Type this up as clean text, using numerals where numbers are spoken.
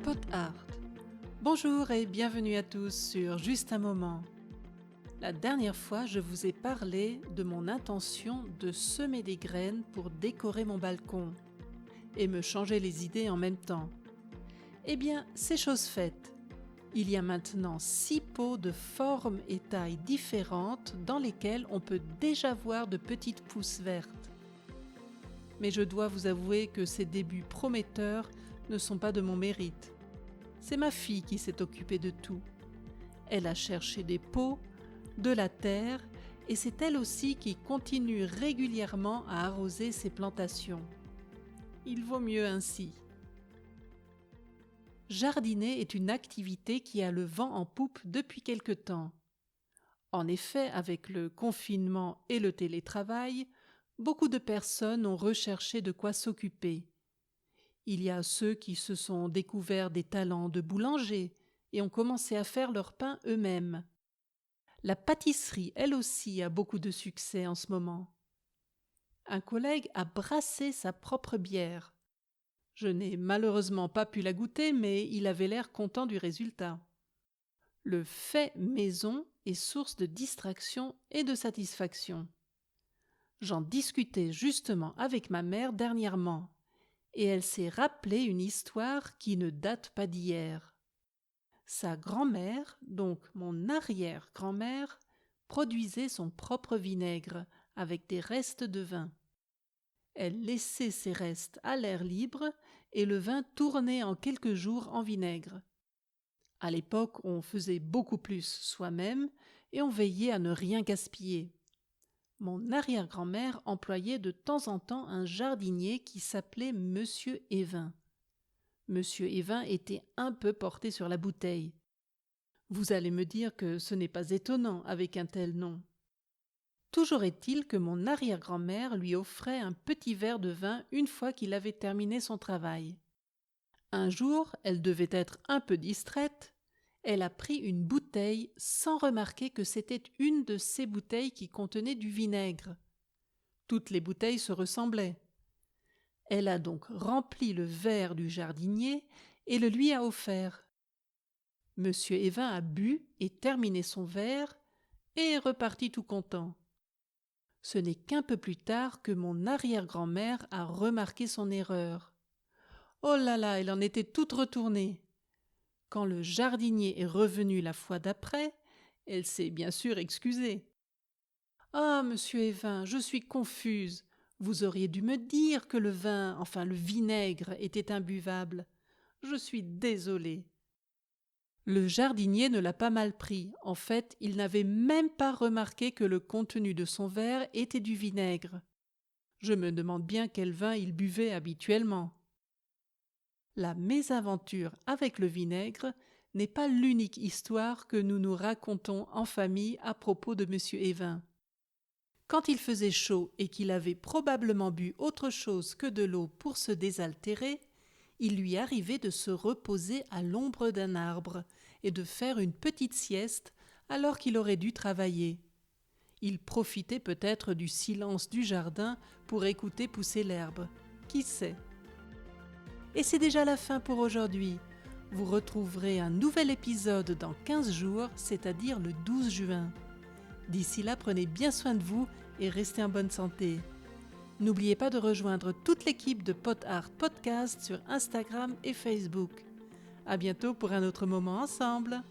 Pot Art. Bonjour et bienvenue à tous sur Juste un moment. La dernière fois, je vous ai parlé de mon intention de semer des graines pour décorer mon balcon et me changer les idées en même temps. Eh bien, c'est chose faite. Il y a maintenant 6 pots de formes et tailles différentes dans lesquels on peut déjà voir de petites pousses vertes. Mais je dois vous avouer que ces débuts prometteurs ne sont pas de mon mérite. C'est ma fille qui s'est occupée de tout. Elle a cherché des pots, de la terre, et c'est elle aussi qui continue régulièrement à arroser ses plantations. Il vaut mieux ainsi. Jardiner est une activité qui a le vent en poupe depuis quelque temps. En effet, avec le confinement et le télétravail, beaucoup de personnes ont recherché de quoi s'occuper. Il y a ceux qui se sont découverts des talents de boulanger et ont commencé à faire leur pain eux-mêmes. La pâtisserie, elle aussi, a beaucoup de succès en ce moment. Un collègue a brassé sa propre bière. Je n'ai malheureusement pas pu la goûter, mais il avait l'air content du résultat. Le fait maison est source de distraction et de satisfaction. J'en discutais justement avec ma mère dernièrement. Et elle s'est rappelé une histoire qui ne date pas d'hier. Sa grand-mère, donc mon arrière-grand-mère, produisait son propre vinaigre avec des restes de vin. Elle laissait ces restes à l'air libre et le vin tournait en quelques jours en vinaigre. À l'époque, on faisait beaucoup plus soi-même et on veillait à ne rien gaspiller. Mon arrière-grand-mère employait de temps en temps un jardinier qui s'appelait Monsieur Évin. Monsieur Évin était un peu porté sur la bouteille. Vous allez me dire que ce n'est pas étonnant avec un tel nom. Toujours est-il que mon arrière-grand-mère lui offrait un petit verre de vin une fois qu'il avait terminé son travail. Un jour, elle devait être un peu distraite. Elle a pris une bouteille sans remarquer que c'était une de ces bouteilles qui contenait du vinaigre. Toutes les bouteilles se ressemblaient. Elle a donc rempli le verre du jardinier et le lui a offert. Monsieur Évin a bu et terminé son verre et est reparti tout content. Ce n'est qu'un peu plus tard que mon arrière-grand-mère a remarqué son erreur. Oh là là, elle en était toute retournée. Quand le jardinier est revenu la fois d'après, elle s'est bien sûr excusée. « Ah, monsieur Évin, je suis confuse. Vous auriez dû me dire que le vin, enfin le vinaigre, était imbuvable. Je suis désolée. » Le jardinier ne l'a pas mal pris. En fait, il n'avait même pas remarqué que le contenu de son verre était du vinaigre. Je me demande bien quel vin il buvait habituellement. La mésaventure avec le vinaigre n'est pas l'unique histoire que nous nous racontons en famille à propos de monsieur Évin. Quand il faisait chaud et qu'il avait probablement bu autre chose que de l'eau pour se désaltérer, il lui arrivait de se reposer à l'ombre d'un arbre et de faire une petite sieste alors qu'il aurait dû travailler. Il profitait peut-être du silence du jardin pour écouter pousser l'herbe. Qui sait ? Et c'est déjà la fin pour aujourd'hui. Vous retrouverez un nouvel épisode dans 15 jours, c'est-à-dire le 12 juin. D'ici là, prenez bien soin de vous et restez en bonne santé. N'oubliez pas de rejoindre toute l'équipe de Pot Art Podcast sur Instagram et Facebook. À bientôt pour un autre moment ensemble.